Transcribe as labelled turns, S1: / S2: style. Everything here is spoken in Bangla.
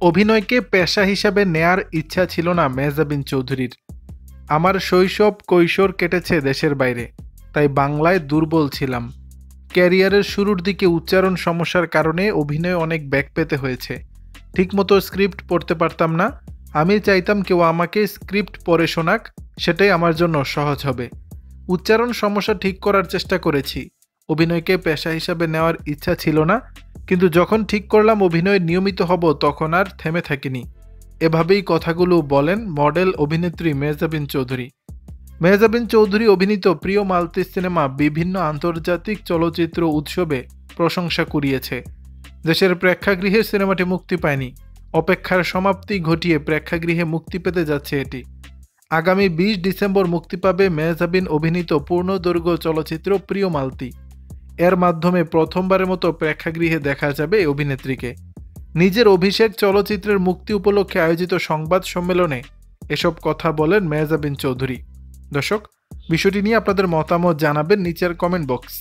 S1: অভিনয়কে পেশা হিসাবে নেয়ার ইচ্ছা ছিল না মেহজাবিন চৌধুরীর। আমার শৈশব কৈশোর কেটেছে দেশের বাইরে, তাই বাংলায় দুর্বল ছিলাম। ক্যারিয়ারের শুরুর দিকে উচ্চারণ সমস্যার কারণে অভিনয়ে অনেক ব্যাক পেতে হয়েছে। ঠিকমতো স্ক্রিপ্ট পড়তে পারতাম না। আমি চাইতাম কেউ আমাকে স্ক্রিপ্ট পড়ে শোনাক, সেটাই আমার জন্য সহজ হবে। উচ্চারণ সমস্যা ঠিক করার চেষ্টা করেছি। অভিনয়কে পেশা হিসাবে নেওয়ার ইচ্ছা ছিল না, কিন্তু যখন ঠিক করলাম অভিনয়ে নিয়মিত হব তখন আর থেমে থাকিনি। এভাবেই কথাগুলো বলেন মডেল অভিনেত্রী মেহজাবিন চৌধুরী। মেহজাবিন চৌধুরী অভিনীত প্রিয় মালতি সিনেমা বিভিন্ন আন্তর্জাতিক চলচ্চিত্র উৎসবে প্রশংসা কুড়িয়েছে। দেশের প্রেক্ষাগৃহে সিনেমাটি মুক্তি পায়নি। অপেক্ষার সমাপ্তি ঘটিয়ে প্রেক্ষাগৃহে মুক্তি পেতে যাচ্ছে এটি। আগামী 20 ডিসেম্বর মুক্তি পাবে মেহজাবিন অভিনীত পূর্ণদৈর্ঘ্য চলচ্চিত্র প্রিয় মালতি। এর মাধ্যমে প্রথমবারের মতো প্রেক্ষাগৃহে দেখা যাবে এই অভিনেত্রীকে। নিজের অভিষেক চলচ্চিত্রের মুক্তি উপলক্ষে আয়োজিত সংবাদ সম্মেলনে এসব কথা বলেন মেহজাবিন চৌধুরী। দর্শক, বিষয়টি নিয়ে আপনাদের মতামত জানাবেন নিচের কমেন্ট বক্স।